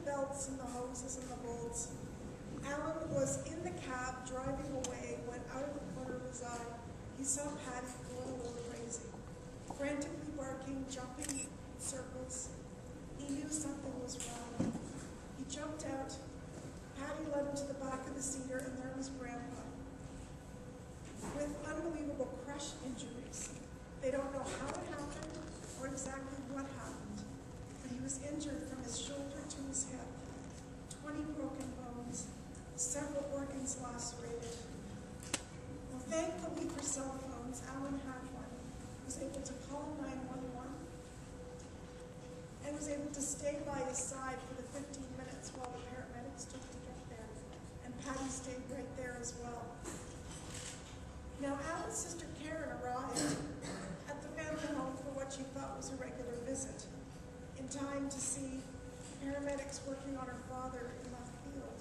belts and the hoses and the bolts. Alan was in the cab driving away when out of the corner of his eye, he saw Patty going a little crazy, frantically barking, jumping in circles. He knew something was wrong. He jumped out. Patty led him to the back of the cedar, and there was Grandpa with unbelievable crush injuries. They don't know how it happened or exactly what happened, but he was injured from his shoulder to his hip, 20 broken bones, several organs lacerated. Well, thankfully for cell phones, Alan had one. He was able to call 911 and was able to stay by his side for the 15 minutes while the paramedics took to get there. And Patty stayed right there as well. Now, Alan's sister Karen arrived at the family home for what she thought was a regular visit, in time to see paramedics working on her father in left field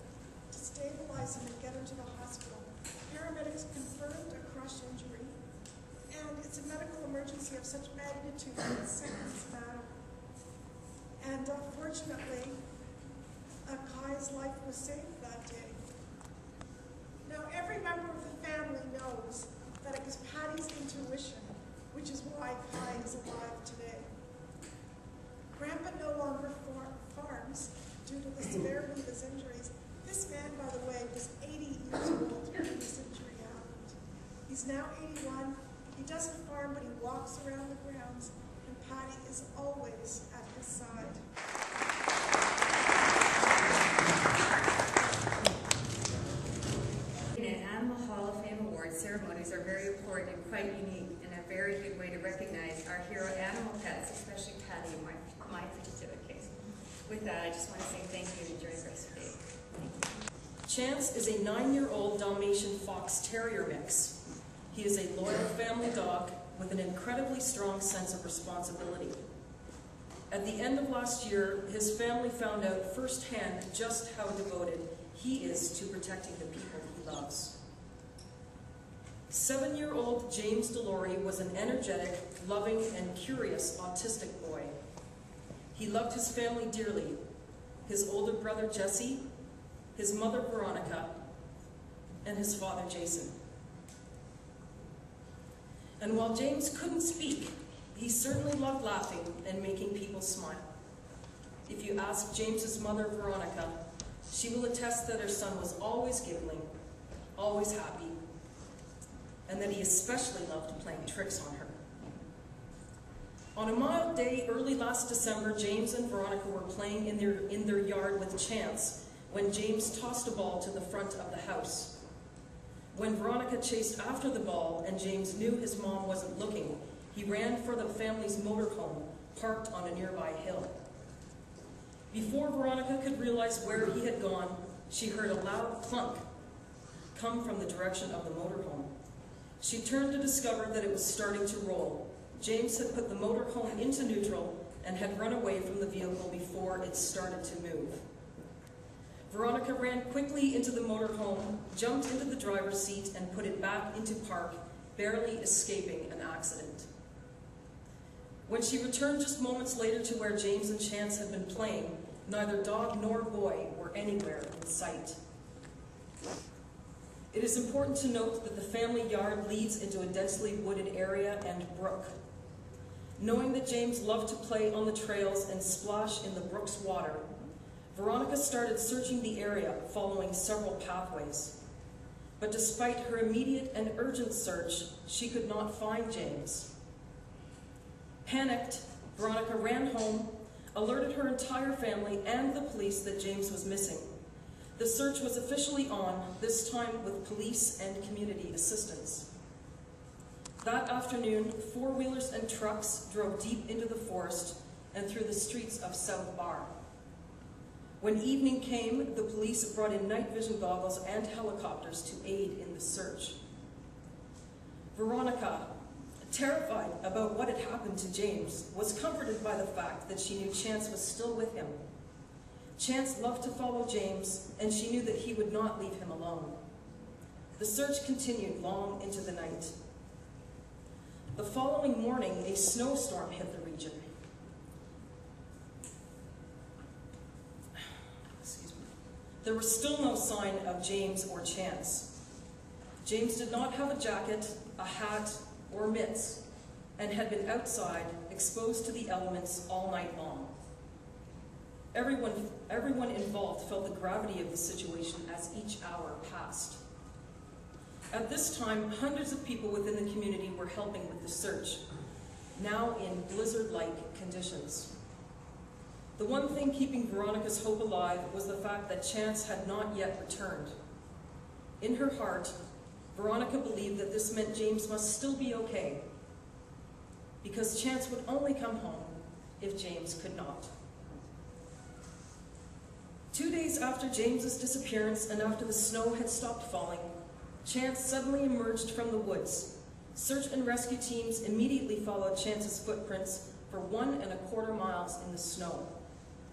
to stabilize him and get him to the hospital. Paramedics confirmed a crush injury, and it's a medical emergency of such magnitude that seconds matter. And fortunately, Kai's life was saved that day. Now, every member of the family knows that it was Patty's intuition, which is why Kai is alive today. Grandpa no longer farms due to the severity of his injuries. This man, by the way, was 80 years old when this injury happened. He's now 81. He doesn't farm, but he walks around the grounds, and Patty is always at his side. Animal Hall of Fame Awards ceremonies are very important and quite unique, and a very good way to recognize our hero animal pets, especially Patty in my particular case. With that, I just want to say thank you and enjoy the rest of the day. Thank you. Chance is a 9-year-old Dalmatian Fox Terrier mix. He is a loyal family dog with an incredibly strong sense of responsibility. At the end of last year, his family found out firsthand just how devoted he is to protecting the people he loves. 7-year-old James Delory was an energetic, loving, and curious autistic boy. He loved his family dearly, his older brother Jesse, his mother Veronica, and his father Jason. And while James couldn't speak, he certainly loved laughing and making people smile. If you ask James's mother Veronica, she will attest that her son was always giggling, always happy, and that he especially loved playing tricks on her. On a mild day early last December, James and Veronica were playing in their yard with Chance when James tossed a ball to the front of the house. When Veronica chased after the ball and James knew his mom wasn't looking, he ran for the family's motorhome parked on a nearby hill. Before Veronica could realize where he had gone, she heard a loud clunk come from the direction of the motorhome. She turned to discover that it was starting to roll. James had put the motorhome into neutral and had run away from the vehicle before it started to move. Veronica ran quickly into the motorhome, jumped into the driver's seat, and put it back into park, barely escaping an accident. When she returned just moments later to where James and Chance had been playing, neither dog nor boy were anywhere in sight. It is important to note that the family yard leads into a densely wooded area and brook. Knowing that James loved to play on the trails and splash in the brook's water, Veronica started searching the area, following several pathways. But despite her immediate and urgent search, she could not find James. Panicked, Veronica ran home, alerted her entire family and the police that James was missing. The search was officially on, this time with police and community assistance. That afternoon, four-wheelers and trucks drove deep into the forest and through the streets of South Bar. When evening came, the police brought in night vision goggles and helicopters to aid in the search. Veronica, terrified about what had happened to James, was comforted by the fact that she knew Chance was still with him. Chance loved to follow James, and she knew that he would not leave him alone. The search continued long into the night. The following morning, a snowstorm hit the region. there was still no sign of James or Chance. James did not have a jacket, a hat, or mitts, and had been outside, exposed to the elements all night long. Everyone involved felt the gravity of the situation as each hour passed. At this time, hundreds of people within the community were helping with the search, now in blizzard-like conditions. The one thing keeping Veronica's hope alive was the fact that Chance had not yet returned. In her heart, Veronica believed that this meant James must still be okay, because Chance would only come home if James could not. 2 days after James's disappearance and after the snow had stopped falling, Chance suddenly emerged from the woods. Search and rescue teams immediately followed Chance's footprints for 1.25 miles in the snow,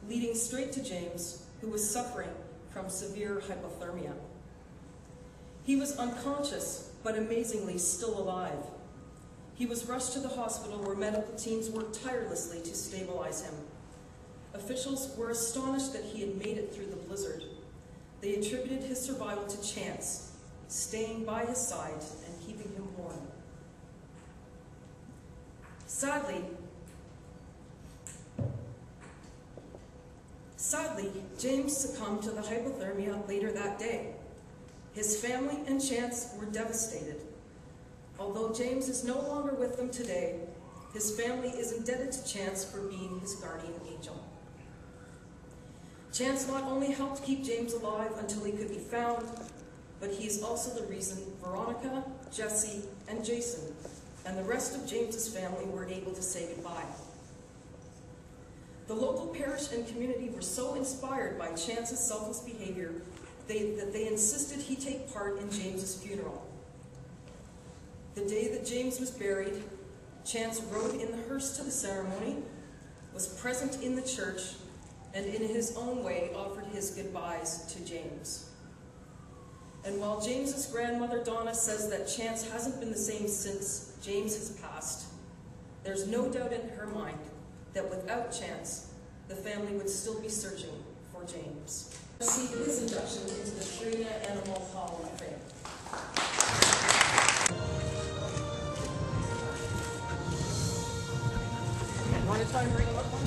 leading straight to James, who was suffering from severe hypothermia. He was unconscious, but amazingly still alive. He was rushed to the hospital where medical teams worked tirelessly to stabilize him. Officials were astonished that he had made it through the blizzard. They attributed his survival to Chance, staying by his side and keeping him warm. Sadly, James succumbed to the hypothermia later that day. His family and Chance were devastated. Although James is no longer with them today, his family is indebted to Chance for being his guardian angel. Chance not only helped keep James alive until he could be found, but he is also the reason Veronica, Jesse, and Jason, and the rest of James's family were able to say goodbye. The local parish and community were so inspired by Chance's selfless behavior that they insisted he take part in James's funeral. The day that James was buried, Chance rode in the hearse to the ceremony, was present in the church, and in his own way offered his goodbyes to James. And while James's grandmother Donna says that Chance hasn't been the same since James has passed, there's no doubt in her mind that without Chance, the family would still be searching for James. Received his induction into the Purina Animal Hall of Fame. Want to try and bring him up?